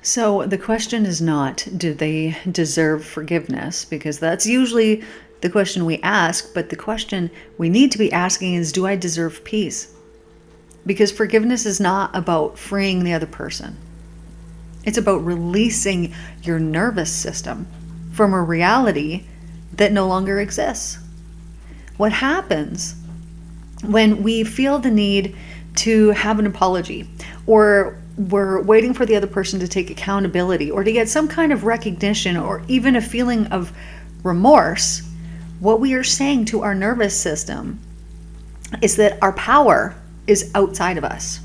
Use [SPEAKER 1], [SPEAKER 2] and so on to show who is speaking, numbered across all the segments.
[SPEAKER 1] So the question is not, do they deserve forgiveness? Because that's usually the question we ask, but the question we need to be asking is, do I deserve peace? Because forgiveness is not about freeing the other person. It's about releasing your nervous system from a reality that no longer exists. What happens when we feel the need to have an apology, or we're waiting for the other person to take accountability or to get some kind of recognition or even a feeling of remorse, what we are saying to our nervous system is that our power is outside of us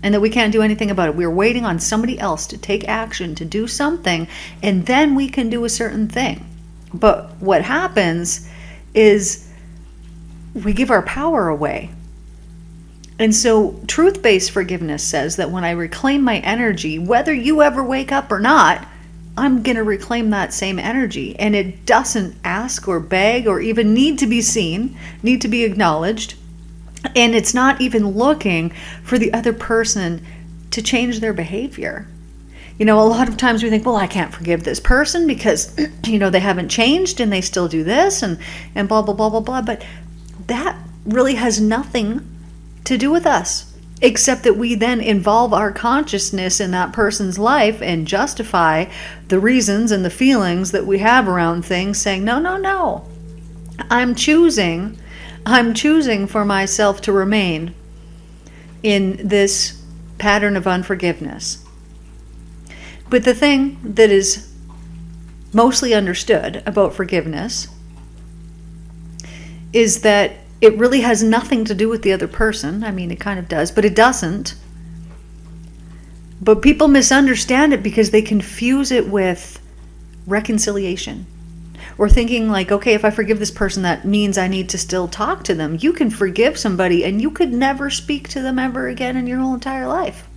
[SPEAKER 1] and that we can't do anything about it. We're waiting on somebody else to take action, to do something, and then we can do a certain thing. But what happens is we give our power away. And so truth-based forgiveness says that when I reclaim my energy, whether you ever wake up or not, I'm going to reclaim that same energy. And it doesn't ask or beg or even need to be seen, need to be acknowledged. And it's not even looking for the other person to change their behavior. A lot of times we think, well, I can't forgive this person because, they haven't changed and they still do this and blah, blah, blah, blah, blah. But that really has nothing to do with us, except that we then involve our consciousness in that person's life and justify the reasons and the feelings that we have around things, saying, no, I'm choosing for myself to remain in this pattern of unforgiveness. But the thing that is mostly understood about forgiveness is that it really has nothing to do with the other person. I mean, it kind of does, but it doesn't. But people misunderstand it because they confuse it with reconciliation. Or thinking like, okay, if I forgive this person, that means I need to still talk to them. You can forgive somebody and you could never speak to them ever again in your whole entire life.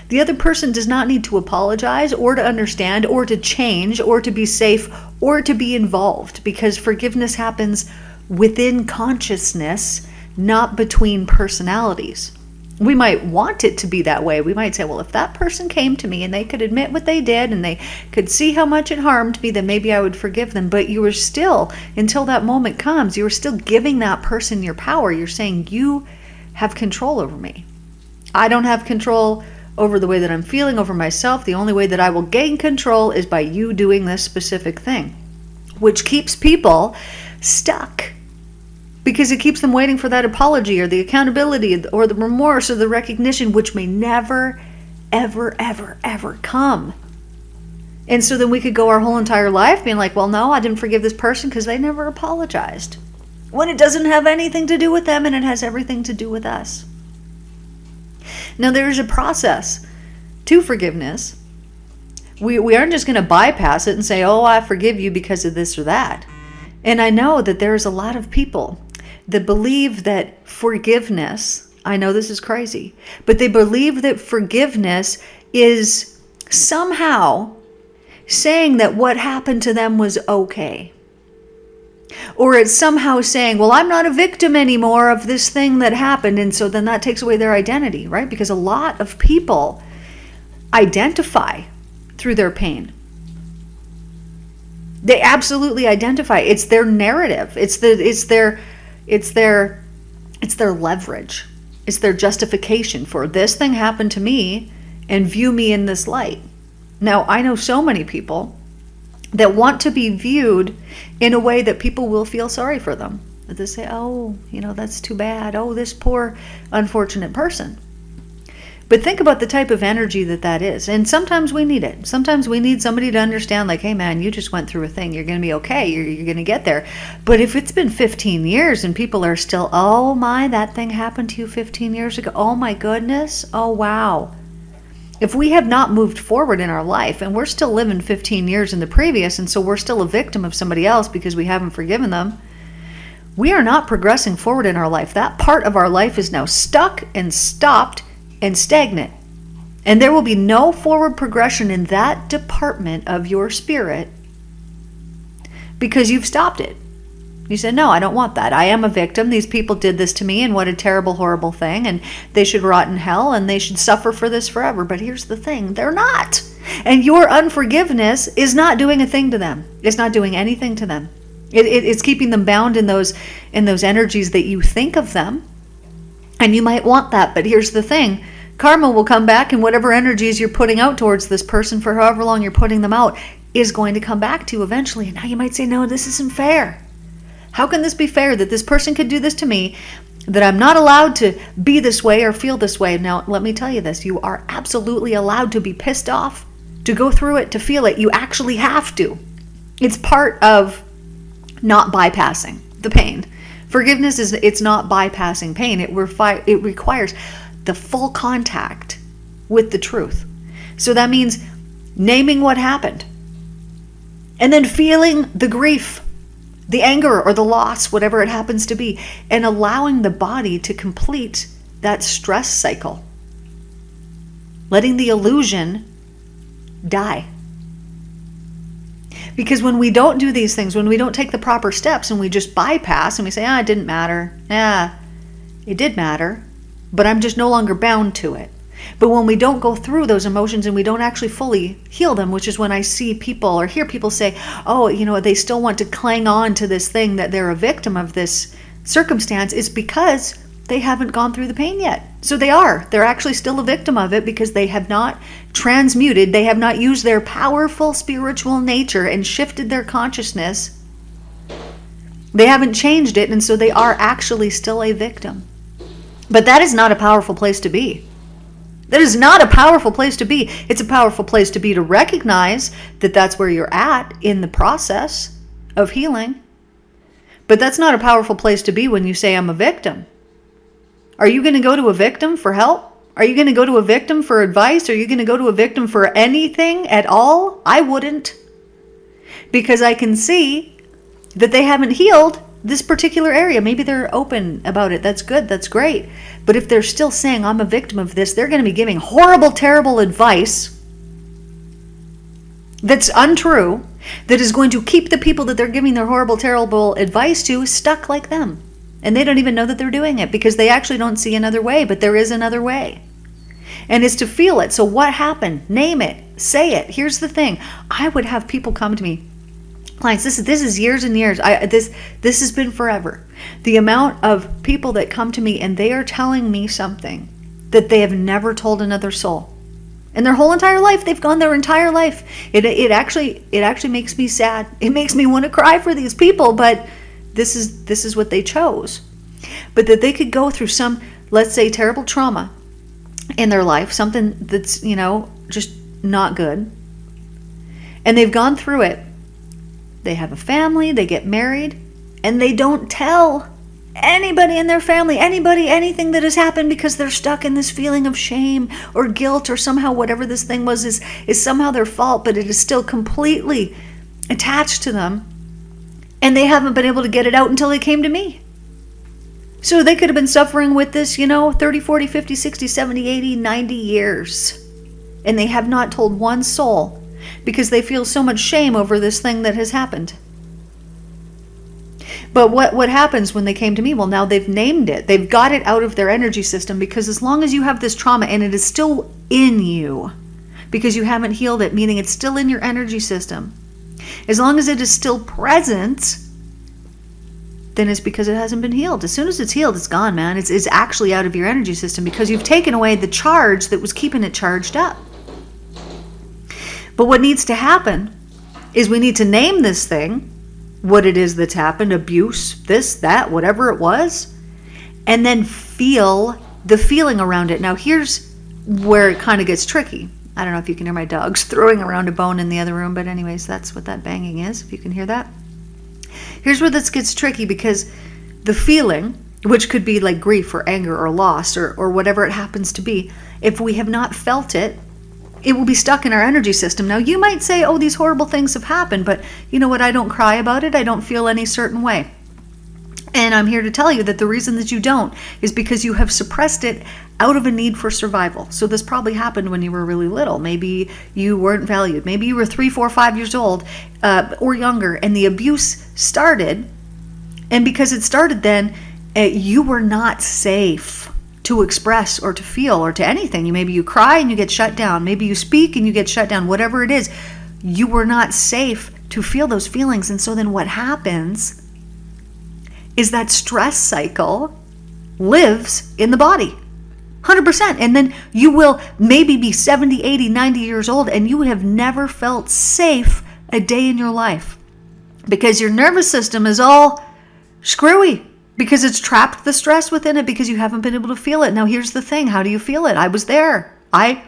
[SPEAKER 1] The other person does not need to apologize or to understand or to change or to be safe or to be involved, because forgiveness happens within consciousness, not between personalities. We might want it to be that way. We might say, well, if that person came to me and they could admit what they did and they could see how much it harmed me, then maybe I would forgive them. But you are still, until that moment comes, you are still giving that person your power. You're saying, you have control over me. I don't have control over the way that I'm feeling over myself. The only way that I will gain control is by you doing this specific thing, which keeps people stuck. Because it keeps them waiting for that apology or the accountability or the remorse or the recognition, which may never, ever, ever, ever come. And so then we could go our whole entire life being like, well, no, I didn't forgive this person because they never apologized. When it doesn't have anything to do with them and it has everything to do with us. Now, there is a process to forgiveness. We aren't just going to bypass it and say, oh, I forgive you because of this or that. And I know that there's a lot of people that believe that forgiveness, I know this is crazy, but they believe that forgiveness is somehow saying that what happened to them was okay. Or it's somehow saying, well, I'm not a victim anymore of this thing that happened. And so then that takes away their identity, right? Because a lot of people identify through their pain. They absolutely identify. It's their narrative. It's their leverage. It's their justification for this thing happened to me and view me in this light. Now, I know so many people that want to be viewed in a way that people will feel sorry for them. That they say, oh, that's too bad. Oh, this poor, unfortunate person. But think about the type of energy that is. And sometimes we need it. Sometimes we need somebody to understand, like, hey, man, you just went through a thing. You're going to be okay. You're going to get there. But if it's been 15 years and people are still, oh, my, that thing happened to you 15 years ago. Oh, my goodness. Oh, wow. If we have not moved forward in our life and we're still living 15 years in the previous, and so we're still a victim of somebody else because we haven't forgiven them, we are not progressing forward in our life. That part of our life is now stuck and stopped and stagnant. And there will be no forward progression in that department of your spirit because you've stopped it. You say, no, I don't want that. I am a victim. These people did this to me, and what a terrible, horrible thing. And they should rot in hell, and they should suffer for this forever. But here's the thing, they're not. And your unforgiveness is not doing a thing to them. It's not doing anything to them. It's keeping them bound in those energies that you think of them. And you might want that. But here's the thing, karma will come back, and whatever energies you're putting out towards this person for however long you're putting them out is going to come back to you eventually. And now you might say, no, this isn't fair. How can this be fair that this person could do this to me, that I'm not allowed to be this way or feel this way? Now, let me tell you this. You are absolutely allowed to be pissed off, to go through it, to feel it. You actually have to. It's part of not bypassing the pain. Forgiveness it's not bypassing pain. It requires the full contact with the truth. So that means naming what happened, and then feeling the grief, the anger or the loss, whatever it happens to be, and allowing the body to complete that stress cycle. Letting the illusion die. Because when we don't do these things, when we don't take the proper steps and we just bypass and we say, it didn't matter. It did matter, but I'm just no longer bound to it. But when we don't go through those emotions and we don't actually fully heal them, which is when I see people or hear people say, they still want to cling on to this thing, that they're a victim of this circumstance, is because they haven't gone through the pain yet. So they're actually still a victim of it because they have not transmuted, they have not used their powerful spiritual nature and shifted their consciousness. They haven't changed it, and so they are actually still a victim. But that is not a powerful place to be. That is not a powerful place to be. It's a powerful place to be, to recognize that that's where you're at in the process of healing. But that's not a powerful place to be when you say, I'm a victim. Are you going to go to a victim for help? Are you going to go to a victim for advice? Are you going to go to a victim for anything at all? I wouldn't. Because I can see that they haven't healed this particular area. Maybe they're open about it. That's good. That's great. But if they're still saying, I'm a victim of this, they're going to be giving horrible, terrible advice that's untrue, that is going to keep the people that they're giving their horrible, terrible advice to stuck like them. And they don't even know that they're doing it because they actually don't see another way, but there is another way. And it's to feel it. So what happened? Name it. Say it. Here's the thing. I would have people come to me, clients, this is years and years. This has been forever. The amount of people that come to me and they are telling me something that they have never told another soul. In their whole entire life, they've gone their entire life. It actually makes me sad. It makes me want to cry for these people, but this is what they chose. But that they could go through some, let's say, terrible trauma in their life, something that's, just not good. And they've gone through it. They have a family, they get married, and they don't tell anybody in their family, anything that has happened because they're stuck in this feeling of shame or guilt, or somehow whatever this thing was is somehow their fault, but it is still completely attached to them. And they haven't been able to get it out until they came to me. So they could have been suffering with this, 30, 40, 50, 60, 70, 80, 90 years. And they have not told one soul because they feel so much shame over this thing that has happened. But what happens when they came to me? Well, now they've named it. They've got it out of their energy system, because as long as you have this trauma and it is still in you, because you haven't healed it, meaning it's still in your energy system, as long as it is still present, then it's because it hasn't been healed. As soon as it's healed, it's gone, man. It's actually out of your energy system because you've taken away the charge that was keeping it charged up. But what needs to happen is we need to name this thing, what it is that's happened, abuse, this, that, whatever it was, and then feel the feeling around it. Now, here's where it kind of gets tricky. I don't know if you can hear my dogs throwing around a bone in the other room, but anyways, that's what that banging is, if you can hear that. Here's where this gets tricky, because the feeling, which could be like grief or anger or loss or whatever it happens to be, if we have not felt it, it will be stuck in our energy system. Now, you might say, oh, these horrible things have happened, but you know what? I don't cry about it. I don't feel any certain way. And I'm here to tell you that the reason that you don't is because you have suppressed it out of a need for survival. So this probably happened when you were really little. Maybe you weren't valued. Maybe you were 3, 4, 5 years old or younger, and the abuse started And because it started then, you were not safe to express or to feel or to anything. Maybe you cry and you get shut down. Maybe you speak and you get shut down. Whatever it is, you were not safe to feel those feelings. And so then what happens is that stress cycle lives in the body. 100%. And then you will maybe be 70, 80, 90 years old and you have never felt safe a day in your life because your nervous system is all screwy because it's trapped the stress within it because you haven't been able to feel it. Now, here's the thing. How do you feel it? I was there. I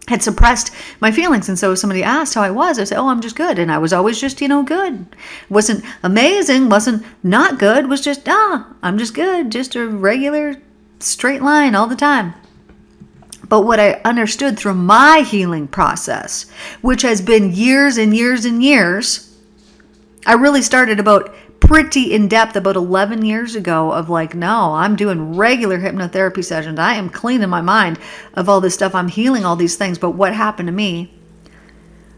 [SPEAKER 1] had suppressed my feelings. And so if somebody asked how I was, I said, oh, I'm just good. And I was always just, good. Wasn't amazing, wasn't not good, was just, I'm just good. Just a regular straight line all the time. But what I understood through my healing process, which has been years and years and years, I really started about pretty in depth about 11 years ago of like, no, I'm doing regular hypnotherapy sessions. I am cleaning my mind of all this stuff. I'm healing all these things. But what happened to me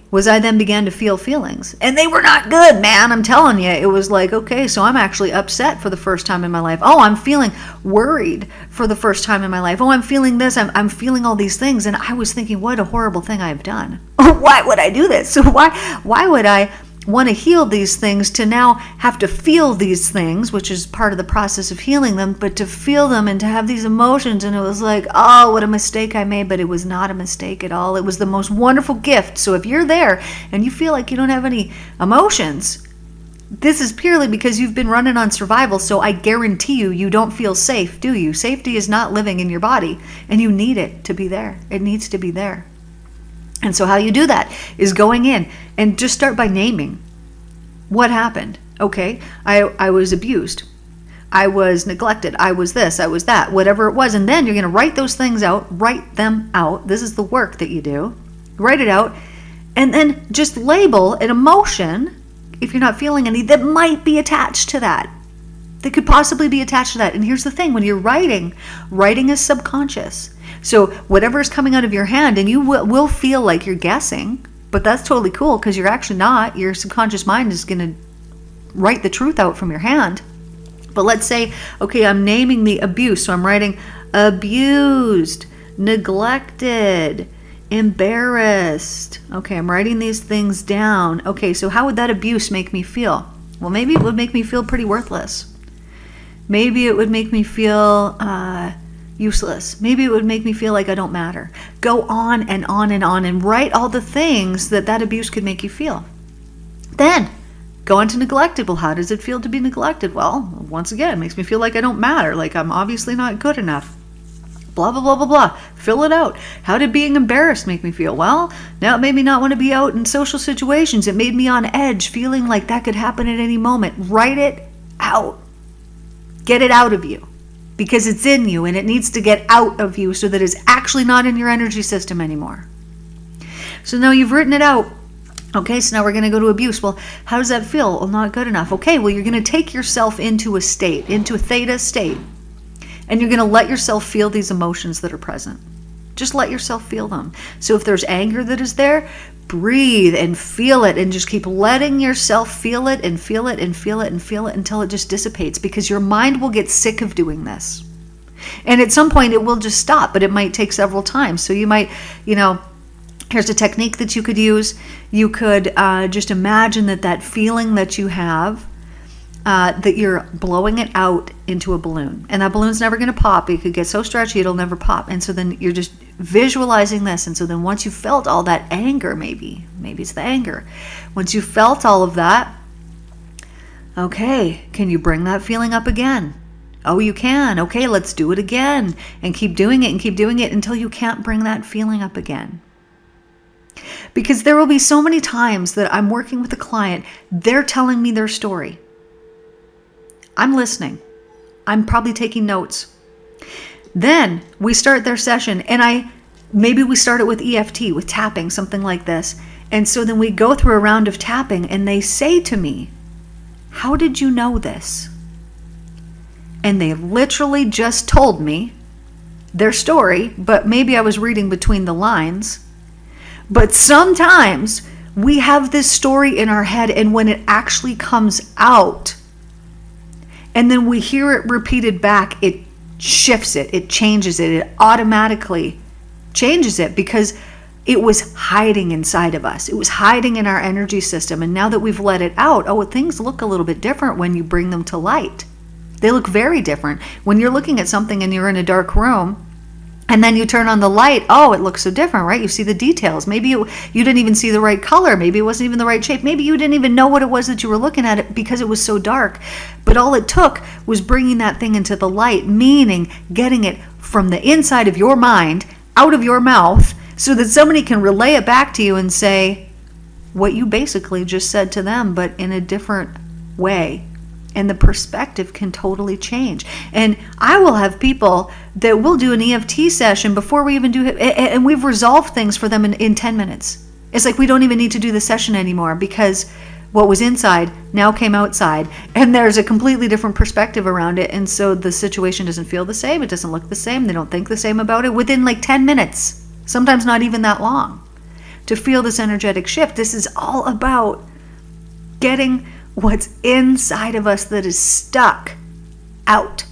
[SPEAKER 1] was I then began to feel feelings. And they were not good, man. I'm telling you. It was like, okay, so I'm actually upset for the first time in my life. Oh, I'm feeling worried for the first time in my life. Oh, I'm feeling this. I'm feeling all these things. And I was thinking, what a horrible thing I've done. Why would I do this? So why would I want to heal these things to now have to feel these things, which is part of the process of healing them, but to feel them and to have these emotions? And it was like, oh, what a mistake I made. But it was not a mistake at all. It was the most wonderful gift. So if you're there and you feel like you don't have any emotions, this is purely because you've been running on survival. So I guarantee you don't feel safe, do you? Safety is not living in your body, and you need it to be there. It needs to be there. And so how you do that is going in and just start by naming what happened. Okay, I was abused. I was neglected. I was this, I was that, whatever it was. And then you're going to write those things out, write them out. This is the work that you do. Write it out and then just label an emotion, if you're not feeling any, that might be attached to that. That could possibly be attached to that. And here's the thing, when you're writing is subconscious. So whatever is coming out of your hand, and you will feel like you're guessing, but that's totally cool because you're actually not. Your subconscious mind is going to write the truth out from your hand. But let's say, okay, I'm naming the abuse. So I'm writing abused, neglected, embarrassed. Okay, I'm writing these things down. Okay, so how would that abuse make me feel? Well, maybe it would make me feel pretty worthless. Maybe it would make me feel useless. Maybe it would make me feel like I don't matter. Go on and on and on and write all the things that abuse could make you feel. Then go on to neglected. Well, how does it feel to be neglected? Well, once again, it makes me feel like I don't matter, like I'm obviously not good enough. Blah, blah, blah, blah, blah. Fill it out. How did being embarrassed make me feel? Well, now it made me not want to be out in social situations. It made me on edge, feeling like that could happen at any moment. Write it out. Get it out of you. Because it's in you and it needs to get out of you so that it's actually not in your energy system anymore. So now you've written it out. Okay, so now we're going to go to abuse. Well, how does that feel? Well, not good enough. Okay, well, you're going to take yourself into a state, into a theta state, and you're going to let yourself feel these emotions that are present. Just let yourself feel them. So if there's anger that is there, breathe and feel it and just keep letting yourself feel it and feel it and feel it and feel it until it just dissipates, because your mind will get sick of doing this. And at some point it will just stop, but it might take several times. So you might, here's a technique that you could use. You could just imagine that feeling that you have, that you're blowing it out into a balloon. And that balloon's never going to pop. It could get so stretchy it'll never pop. And so then you're just visualizing this. And so then once you felt all that anger, maybe it's the anger. Once you felt all of that, okay, can you bring that feeling up again? Oh, you can. Okay, let's do it again. And keep doing it until you can't bring that feeling up again. Because there will be so many times that I'm working with a client, they're telling me their story. I'm listening. I'm probably taking notes. Then we start their session and maybe we start it with EFT, with tapping, something like this. And so then we go through a round of tapping and they say to me, how did you know this? And they literally just told me their story, but maybe I was reading between the lines. But sometimes we have this story in our head, and when it actually comes out, and then we hear it repeated back, it shifts it, it changes it, it automatically changes it because it was hiding inside of us. It was hiding in our energy system. And now that we've let it out, things look a little bit different when you bring them to light. They look very different. When you're looking at something and you're in a dark room, and then you turn on the light, it looks so different, right? You see the details. Maybe you didn't even see the right color. Maybe it wasn't even the right shape. Maybe you didn't even know what it was that you were looking at it because it was so dark. But all it took was bringing that thing into the light, meaning getting it from the inside of your mind, out of your mouth, so that somebody can relay it back to you and say what you basically just said to them, but in a different way. And the perspective can totally change. And I will have people that will do an EFT session before we even do it, and we've resolved things for them in 10 minutes. It's like we don't even need to do the session anymore because what was inside now came outside, and there's a completely different perspective around it. And so the situation doesn't feel the same. It doesn't look the same. They don't think the same about it within like 10 minutes, sometimes not even that long, to feel this energetic shift. This is all about getting what's inside of us that is stuck out.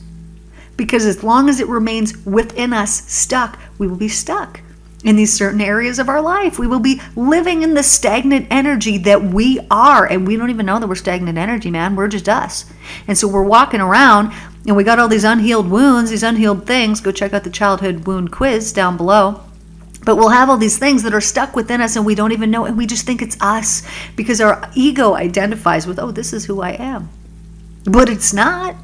[SPEAKER 1] Because as long as it remains within us stuck, we will be stuck in these certain areas of our life. We will be living in the stagnant energy that we are. And we don't even know that we're stagnant energy, man. We're just us. And so we're walking around and we got all these unhealed wounds, these unhealed things. Go check out the childhood wound quiz down below. But we'll have all these things that are stuck within us and we don't even know, and we just think it's us because our ego identifies with, this is who I am. But it's not.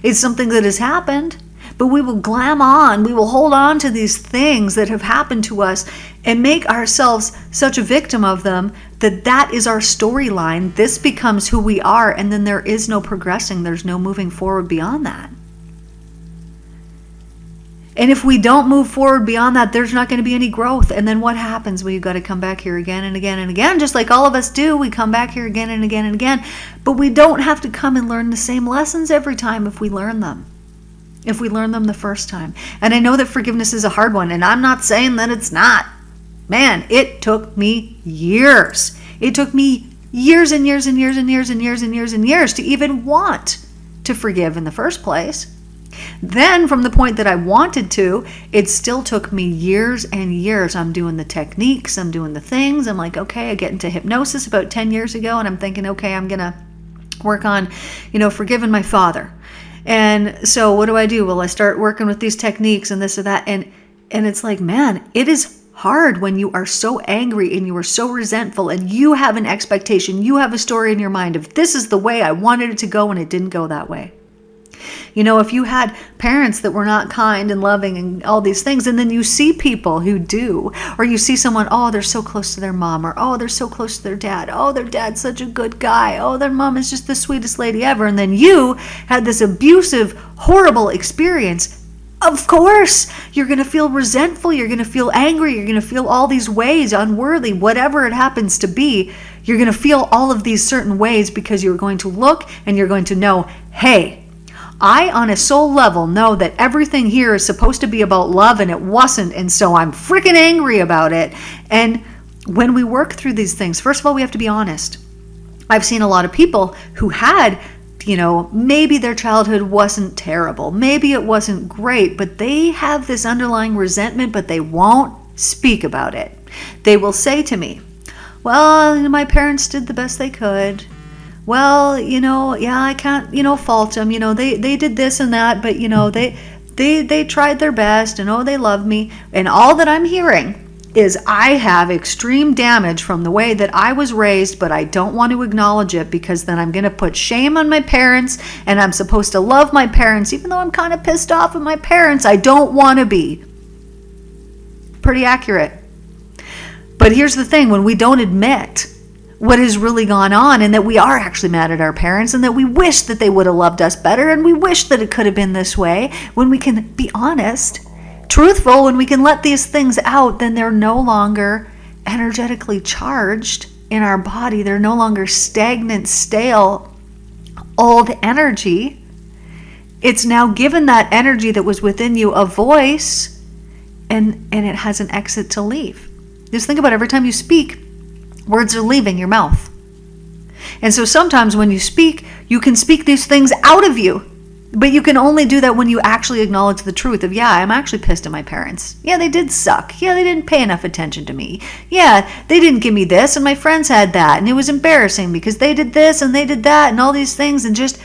[SPEAKER 1] It's something that has happened. But we will glam on, we will hold on to these things that have happened to us and make ourselves such a victim of them that is our storyline. This becomes who we are, and then there is no progressing. There's no moving forward beyond that. And if we don't move forward beyond that, there's not going to be any growth. And then what happens? Well, you've got to come back here again and again and again, just like all of us do. We come back here again and again and again. But we don't have to come and learn the same lessons every time if we learn them. If we learn them the first time. And I know that forgiveness is a hard one, and I'm not saying that it's not. Man, it took me years. It took me years and years and years and years and years and years and years to even want to forgive in the first place. Then from the point that I wanted to, it still took me years and years. I'm doing the techniques, I'm doing the things. I'm like, okay, I get into hypnosis about 10 years ago, and I'm thinking, okay, I'm going to work on, forgiving my father. And so what do? Well, I start working with these techniques and this or that. And it's like, man, it is hard when you are so angry and you are so resentful and you have an expectation, you have a story in your mind of this is the way I wanted it to go and it didn't go that way. If you had parents that were not kind and loving and all these things, and then you see people who do, or you see someone, they're so close to their mom, or they're so close to their dad, their dad's such a good guy, their mom is just the sweetest lady ever, and then you had this abusive, horrible experience. Of course, you're going to feel resentful, you're going to feel angry, you're going to feel all these ways, unworthy, whatever it happens to be. You're going to feel all of these certain ways because you're going to look and you're going to know, hey, I, on a soul level, know that everything here is supposed to be about love and it wasn't, and so I'm freaking angry about it. And when we work through these things, first of all, we have to be honest. I've seen a lot of people who had, maybe their childhood wasn't terrible, maybe it wasn't great, but they have this underlying resentment, but they won't speak about it. They will say to me, well, my parents did the best they could. Well, I can't, fault them. They did this and that, but, they tried their best and, they love me. And all that I'm hearing is I have extreme damage from the way that I was raised, but I don't want to acknowledge it because then I'm going to put shame on my parents, and I'm supposed to love my parents. Even though I'm kind of pissed off at my parents, I don't want to be. Pretty accurate. But here's the thing, when we don't admit what has really gone on and that we are actually mad at our parents and that we wish that they would have loved us better and we wish that it could have been this way, when we can be honest, truthful, when we can let these things out, then they're no longer energetically charged in our body. They're no longer stagnant, stale, old energy. It's now given that energy that was within you a voice, and it has an exit to leave. Just think about every time you speak, words are leaving your mouth. And so sometimes when you speak, you can speak these things out of you. But you can only do that when you actually acknowledge the truth of, yeah, I'm actually pissed at my parents. Yeah, they did suck. Yeah, they didn't pay enough attention to me. Yeah, they didn't give me this and my friends had that. And it was embarrassing because they did this and they did that and all these things. And just,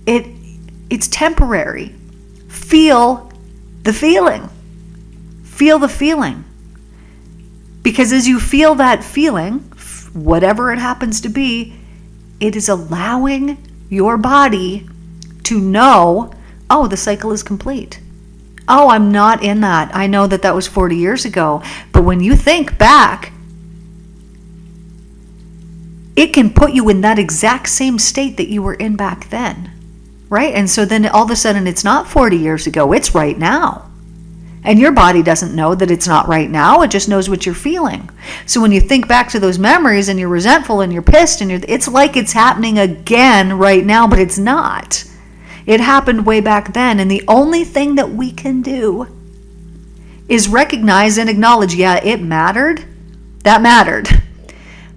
[SPEAKER 1] it's temporary. Feel the feeling. Feel the feeling. Because as you feel that feeling, whatever it happens to be, it is allowing your body to know, oh, the cycle is complete. Oh, I'm not in that. I know that that was 40 years ago. But when you think back, it can put you in that exact same state that you were in back then, right? And so then all of a sudden it's not 40 years ago, it's right now. And your body doesn't know that it's not right now. It just knows what you're feeling. So when you think back to those memories and you're resentful and you're pissed and it's like it's happening again right now, but it's not. It happened way back then, and the only thing that we can do is recognize and acknowledge, yeah, it mattered. That mattered.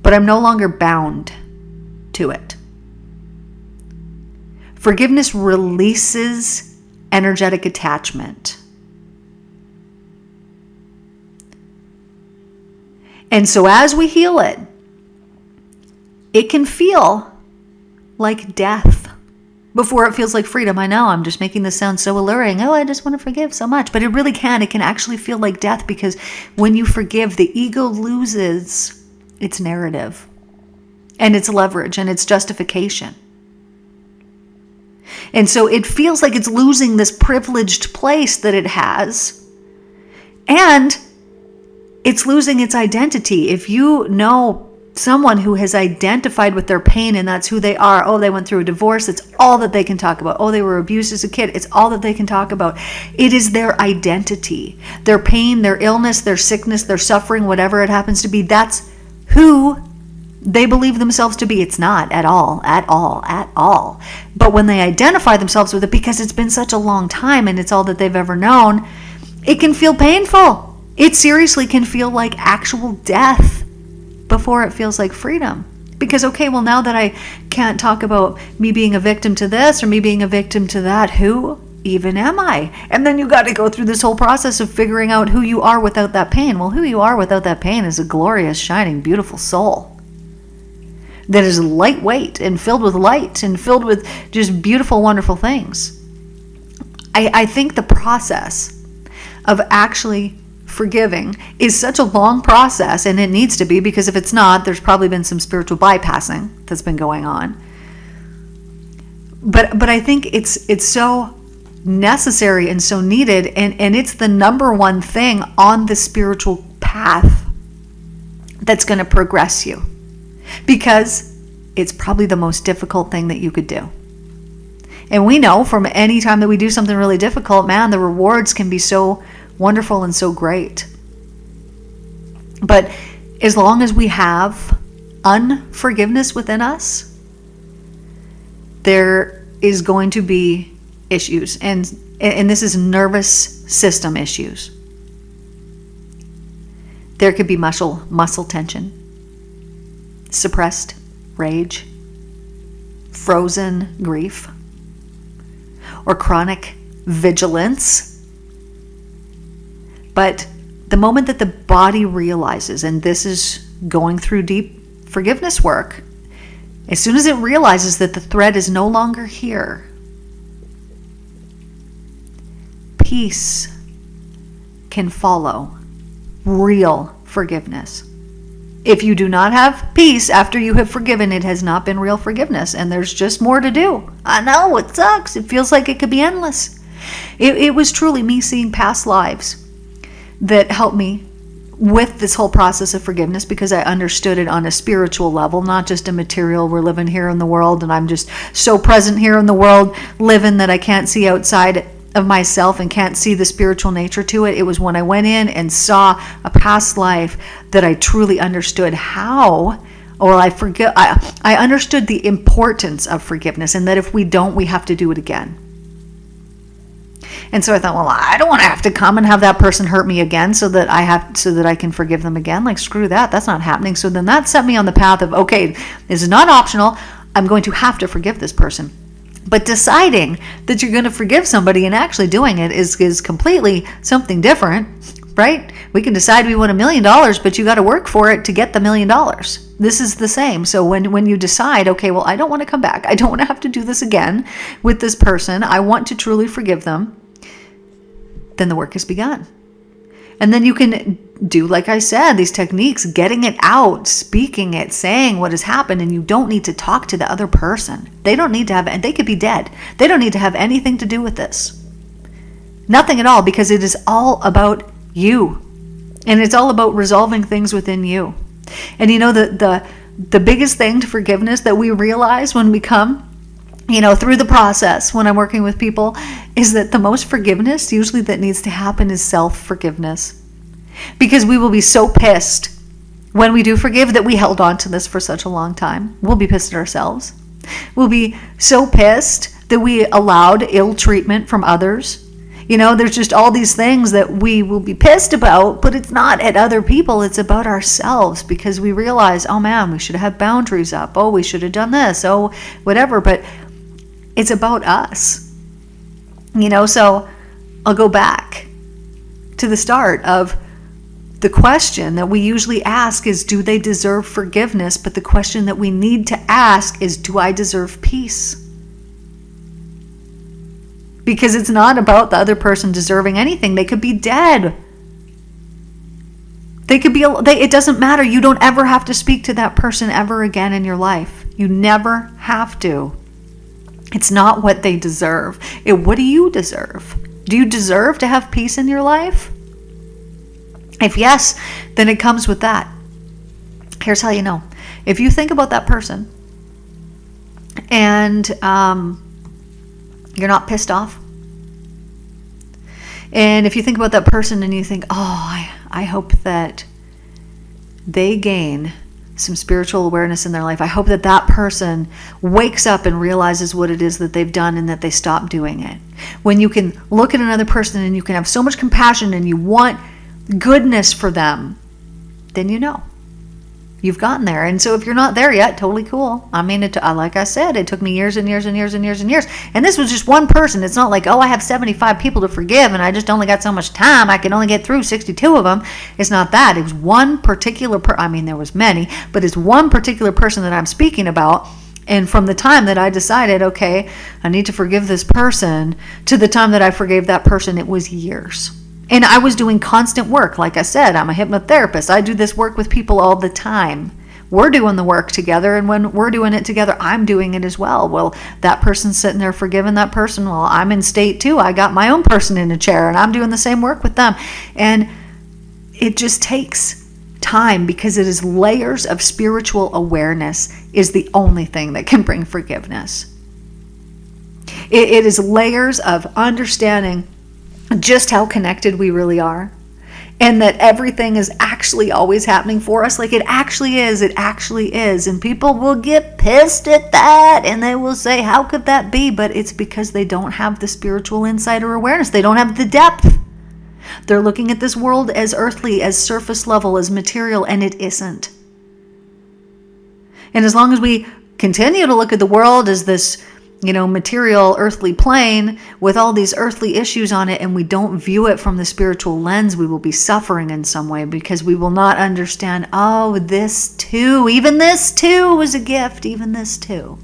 [SPEAKER 1] But I'm no longer bound to it. Forgiveness releases energetic attachment. And so as we heal it, it can feel like death before it feels like freedom. I know, I'm just making this sound so alluring. Oh, I just want to forgive so much. But it really can. It can actually feel like death because when you forgive, the ego loses its narrative and its leverage and its justification. And so it feels like it's losing this privileged place that it has. And it's losing its identity. If you know someone who has identified with their pain and that's who they are. Oh, they went through a divorce. It's all that they can talk about. Oh, they were abused as a kid. It's all that they can talk about. It is their identity, their pain, their illness, their sickness, their suffering, whatever it happens to be. That's who they believe themselves to be. It's not at all. But when they identify themselves with it, because it's been such a long time and it's all that they've ever known, it can feel painful. It seriously can feel like actual death before it feels like freedom. Because, okay, well, now that I can't talk about me being a victim to this or me being a victim to that, who even am I? And then you got to go through this whole process of figuring out who you are without that pain. Well, who you are without that pain is a glorious, shining, beautiful soul that is lightweight and filled with light and filled with just beautiful, wonderful things. I think the process of actually forgiving is such a long process, and it needs to be, because if it's not, there's probably been some spiritual bypassing that's been going on. But I think it's so necessary and so needed, and it's the number one thing on the spiritual path that's going to progress you, because it's probably the most difficult thing that you could do. And we know from any time that we do something really difficult, man, the rewards can be so wonderful and so great. But as long as we have unforgiveness within us, there is going to be issues. And this is nervous system issues. There could be muscle tension, suppressed rage, frozen grief, or chronic vigilance. But the moment that the body realizes, and this is going through deep forgiveness work, as soon as it realizes that the threat is no longer here, peace can follow real forgiveness. If you do not have peace after you have forgiven, it has not been real forgiveness, and there's just more to do. I know, it sucks. It feels like it could be endless. It was truly me seeing past lives that helped me with this whole process of forgiveness, because I understood it on a spiritual level, not just a material. We're living here in the world, and I'm just so present here in the world, living, that I can't see outside of myself and can't see the spiritual nature to it. It was when I went in and saw a past life that I truly understood how, or I understood the importance of forgiveness, and that if we don't, we have to do it again. And so I thought, well, I don't want to have to come and have that person hurt me again so that I can forgive them again. Like, screw that. That's not happening. So then that set me on the path of, okay, this is not optional. I'm going to have to forgive this person. But deciding that you're going to forgive somebody and actually doing it is completely something different, right? We can decide we want $1 million, but you got to work for it to get the $1 million. This is the same. So when you decide, okay, well, I don't want to come back. I don't want to have to do this again with this person. I want to truly forgive them. Then the work has begun. And then you can do, like I said, these techniques, getting it out, speaking it, saying what has happened, and you don't need to talk to the other person. They don't need to have, and they could be dead. They don't need to have anything to do with this. Nothing at all, because it is all about you. And it's all about resolving things within you. And you know, the biggest thing to forgiveness that we realize when we come, through the process, when I'm working with people, is that the most forgiveness usually that needs to happen is self-forgiveness. Because we will be so pissed when we do forgive that we held on to this for such a long time. We'll be pissed at ourselves. We'll be so pissed that we allowed ill treatment from others. There's just all these things that we will be pissed about, but it's not at other people. It's about ourselves, because we realize, oh man, we should have had boundaries up. Oh, we should have done this. Oh, whatever. But it's about us. So I'll go back to the start of the question that we usually ask is, do they deserve forgiveness? But the question that we need to ask is, do I deserve peace? Because it's not about the other person deserving anything. They could be dead. It doesn't matter. You don't ever have to speak to that person ever again in your life. You never have to. It's not what they deserve. What do you deserve? Do you deserve to have peace in your life? If yes, then it comes with that. Here's how you know. If you think about that person and you're not pissed off, and if you think about that person and you think, oh, I hope that they gain some spiritual awareness in their life. I hope that that person wakes up and realizes what it is that they've done and that they stop doing it. When you can look at another person and you can have so much compassion and you want goodness for them, then you've gotten there. And so if you're not there yet, totally cool. I mean, like I said, it took me years and years and years and years and years. And this was just one person. It's not like, oh, I have 75 people to forgive and I just only got so much time. I can only get through 62 of them. It's not that. It was one particular there was many, but it's one particular person that I'm speaking about. And from the time that I decided, okay, I need to forgive this person, to the time that I forgave that person, it was years. And I was doing constant work. Like I said, I'm a hypnotherapist. I do this work with people all the time. We're doing the work together, and when we're doing it together, I'm doing it as well. Well, that person's sitting there forgiving that person. Well, I'm in state too. I got my own person in a chair, and I'm doing the same work with them. And it just takes time, because it is layers of spiritual awareness is the only thing that can bring forgiveness. It is layers of understanding just how connected we really are, and that everything is actually always happening for us. Like it actually is. And people will get pissed at that and they will say, how could that be? But it's because they don't have the spiritual insight or awareness. They don't have the depth. They're looking at this world as earthly, as surface level, as material, and it isn't. And as long as we continue to look at the world as this material earthly plane with all these earthly issues on it, and we don't view it from the spiritual lens, we will be suffering in some way, because we will not understand, even this too was a gift, even this too.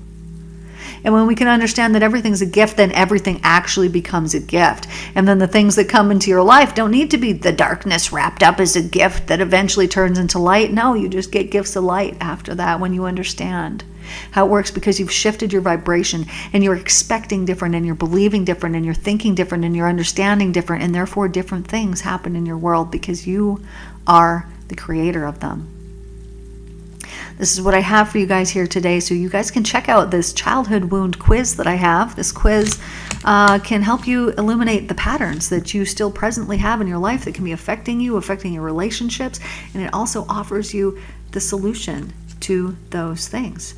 [SPEAKER 1] And when we can understand that everything's a gift, then everything actually becomes a gift. And then the things that come into your life don't need to be the darkness wrapped up as a gift that eventually turns into light. No, you just get gifts of light after that when you understand how it works, because you've shifted your vibration and you're expecting different and you're believing different and you're thinking different and you're understanding different, and therefore different things happen in your world because you are the creator of them. This is what I have for you guys here today, so you guys can check out this childhood wound quiz that I have. This quiz can help you illuminate the patterns that you still presently have in your life that can be affecting you, affecting your relationships, and it also offers you the solution to those things.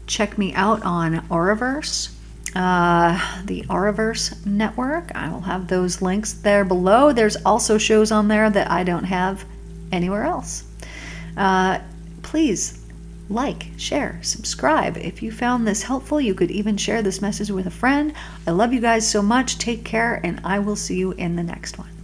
[SPEAKER 1] Check me out on Auraverse, the Auraverse Network. I will have those links there below. There's also shows on there that I don't have anywhere else. Please like, share, subscribe. If you found this helpful, you could even share this message with a friend. I love you guys so much. Take care, and I will see you in the next one.